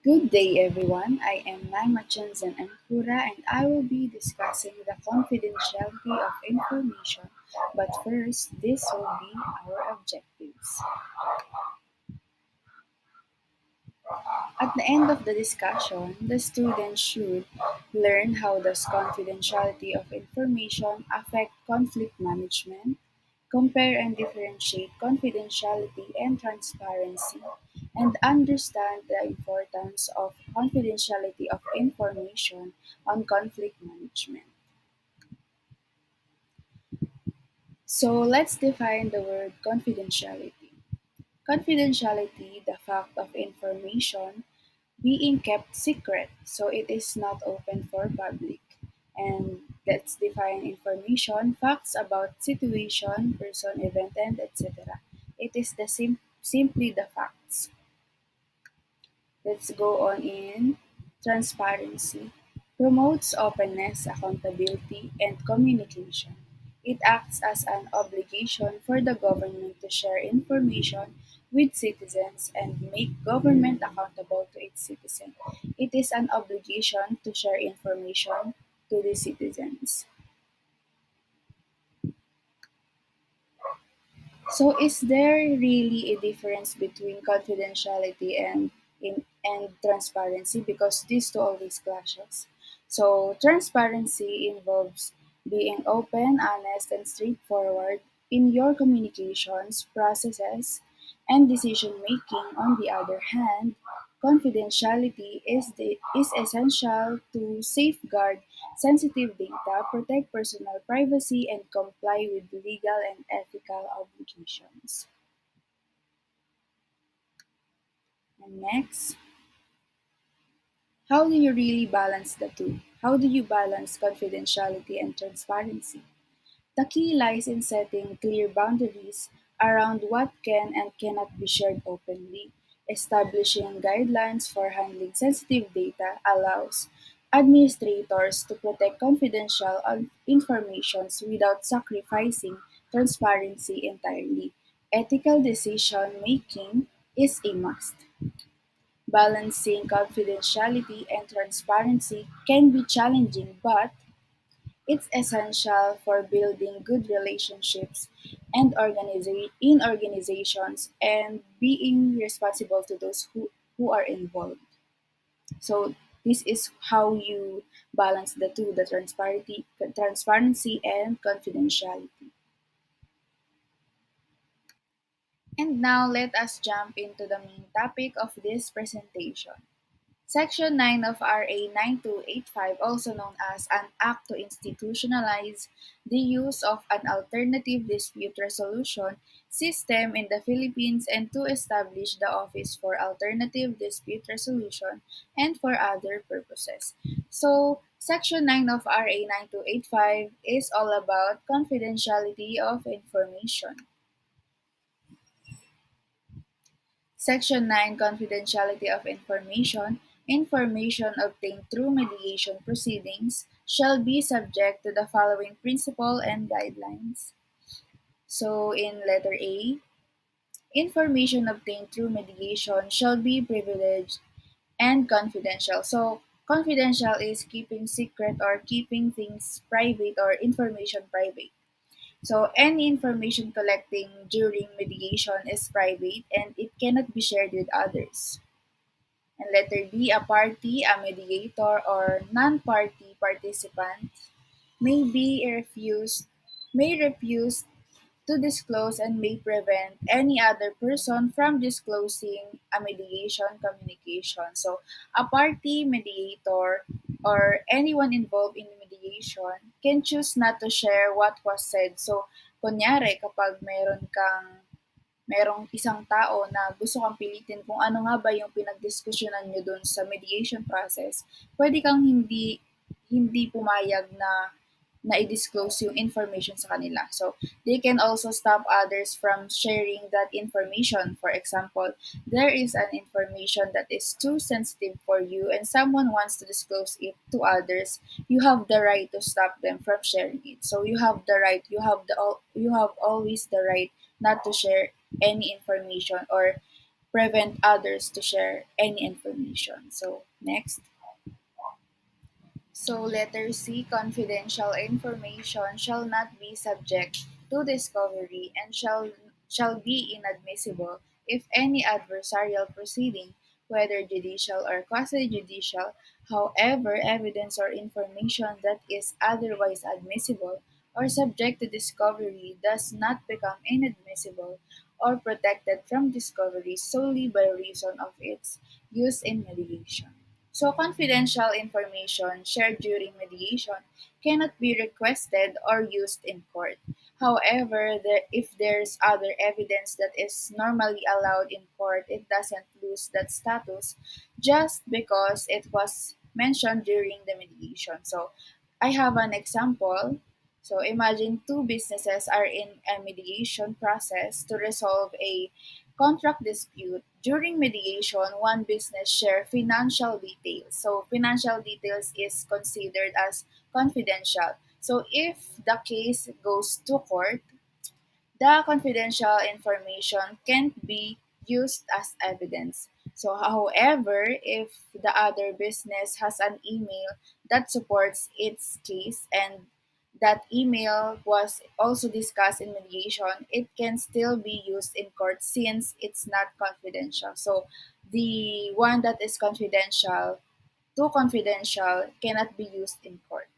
Good day, everyone. I am Naima Chanzan Ankura, and I will be discussing the confidentiality of information. But first, this will be our objectives. At the end of the discussion, the students should learn how does confidentiality of information affect conflict management, compare and differentiate confidentiality and transparency, and understand the importance of confidentiality of information on conflict management. So let's define the word confidentiality. Confidentiality, the fact of information being kept secret, so it is not open for public. And let's define information, facts about situation, person, event, and etc. It is the simply the facts. Let's go on in transparency. Promotes openness, accountability, and communication. It acts as an obligation for the government to share information with citizens and make government accountable to its citizens. It is an obligation to share information to the citizens. So is there really a difference between confidentiality and transparency because these two always clashes. So transparency involves being open, honest and straightforward in your communications, processes and decision making. On the other hand, confidentiality is essential to safeguard sensitive data, protect personal privacy, and comply with legal and ethical obligations. And next, how do you really balance the two? How do you balance confidentiality and transparency? The key lies in setting clear boundaries around what can and cannot be shared openly. Establishing guidelines for handling sensitive data allows administrators to protect confidential information without sacrificing transparency entirely. Ethical decision making is a must. Balancing confidentiality and transparency can be challenging, but it's essential for building good relationships and in organizations and being responsible to those who are involved. So this is how you balance the two, the transparency and confidentiality. And now let us jump into the main topic of this presentation. Section 9 of RA 9285, also known as an Act to Institutionalize the Use of an Alternative Dispute Resolution System in the Philippines and to establish the Office for Alternative Dispute Resolution and for other purposes. So, Section 9 of RA 9285 is all about confidentiality of information. Section 9, Confidentiality of Information. Information obtained through mediation proceedings shall be subject to the following principle and guidelines. So, in letter A, information obtained through mediation shall be privileged and confidential. So, confidential is keeping secret or keeping things private or information private. So, any information collecting during mediation is private and it cannot be shared with others. And letter B, a party, a mediator, or non-party participant may refuse to disclose and may prevent any other person from disclosing a mediation communication. So, a party, mediator, or anyone involved in mediation can choose not to share what was said. So, kunyari, kapag merong isang tao na gusto kang pilitin kung ano nga ba yung pinagdiskusyonan nyo dun sa mediation process, pwede kang hindi pumayag na i-disclose yung information sa kanila. So, they can also stop others from sharing that information. For example, there is an information that is too sensitive for you and someone wants to disclose it to others, you have the right to stop them from sharing it. So, you have always the right not to share any information or prevent others to share any information. So next. So letter C, confidential information shall not be subject to discovery and shall be inadmissible if any adversarial proceeding, whether judicial or quasi-judicial, however evidence or information that is otherwise admissible or subject to discovery does not become inadmissible or protected from discovery solely by reason of its use in mediation. So, confidential information shared during mediation cannot be requested or used in court. However, if there's other evidence that is normally allowed in court, it doesn't lose that status just because it was mentioned during the mediation. So, I have an example. So, imagine two businesses are in a mediation process to resolve a contract dispute. During mediation, one business share financial details. So financial details is considered as confidential. So if the case goes to court, the confidential information can't be used as evidence. So, however, if the other business has an email that supports its case and that email was also discussed in mediation, it can still be used in court since it's not confidential. So, the one that is confidential, too confidential, cannot be used in court.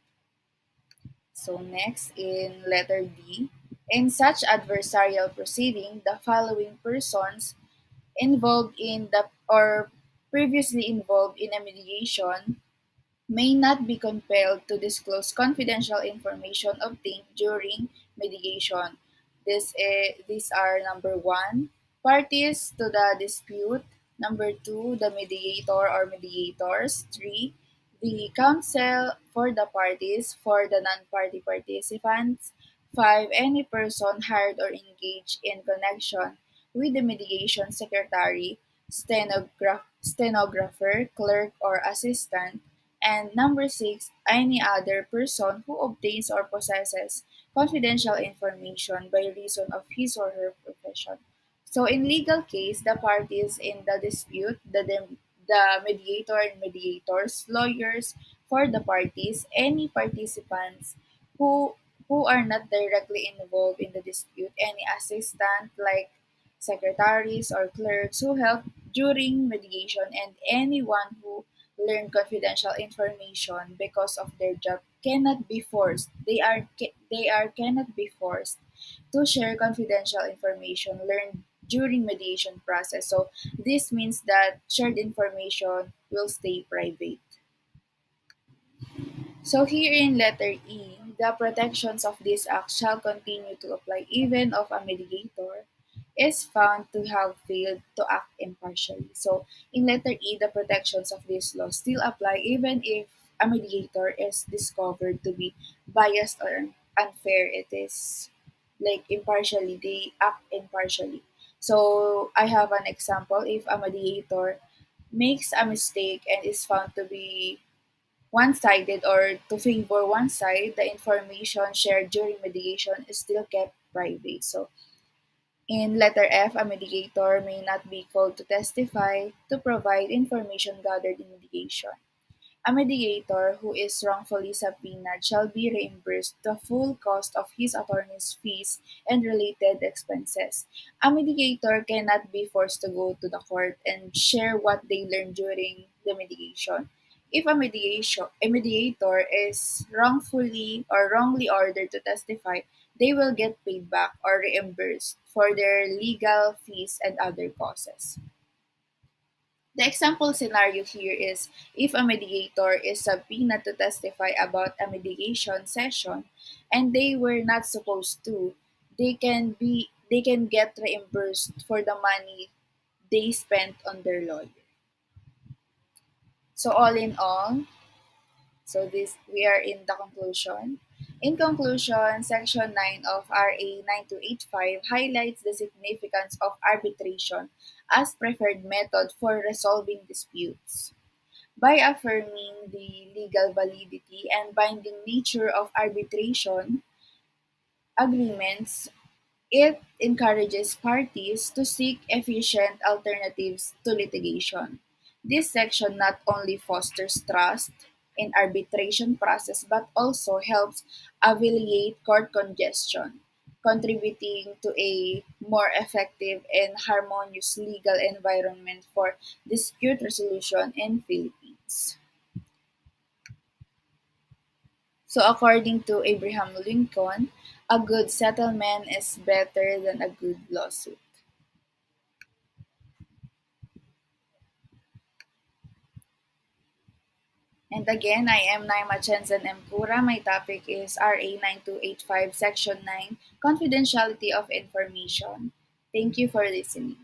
So next in letter D, in such adversarial proceeding, the following persons involved in the or previously involved in a mediation may not be compelled to disclose confidential information obtained during mediation. These are number one, parties to the dispute; number two, the mediator or mediators; three, the counsel for the parties; four, the non-party participants; five, any person hired or engaged in connection with the mediation secretary, stenographer, clerk, or assistant; and number six, any other person who obtains or possesses confidential information by reason of his or her profession. So in legal case, the parties in the dispute, the mediator and mediators, lawyers for the parties, any participants who who are not directly involved in the dispute, any assistant like secretaries or clerks who help during mediation, and anyone who learn confidential information because of their job cannot be forced. They are cannot be forced to share confidential information learned during mediation process. So this means that shared information will stay private. So here in letter E, the protections of this act shall continue to apply even if a mediator is found to have failed to act impartially. So in letter E, the protections of this law still apply even if a mediator is discovered to be biased or unfair. It is like impartially, they act impartially. So I have an example. If a mediator makes a mistake and is found to be one-sided or to favor one side, the information shared during mediation is still kept private. So in letter F, a mediator may not be called to testify to provide information gathered in mediation. A mediator who is wrongfully subpoenaed shall be reimbursed the full cost of his attorney's fees and related expenses. A mediator cannot be forced to go to the court and share what they learned during the mediation. If a mediator is wrongfully or wrongly ordered to testify, they will get paid back or reimbursed for their legal fees and other costs. The example scenario here is if a mediator is subpoenaed to testify about a mediation session and they were not supposed to, they can get reimbursed for the money they spent on their lawyer. So all in all, so this we are in the conclusion. In conclusion, Section 9 of RA 9285 highlights the significance of arbitration as preferred method for resolving disputes. By affirming the legal validity and binding nature of arbitration agreements, It encourages parties to seek efficient alternatives to litigation. This section not only fosters trust in arbitration process but also helps alleviate court congestion, contributing to a more effective and harmonious legal environment for dispute resolution in Philippines. So according to Abraham Lincoln, a good settlement is better than a good lawsuit. And again, I am Naima Chenzen M. Kura. My topic is RA 9285, Section 9, Confidentiality of Information. Thank you for listening.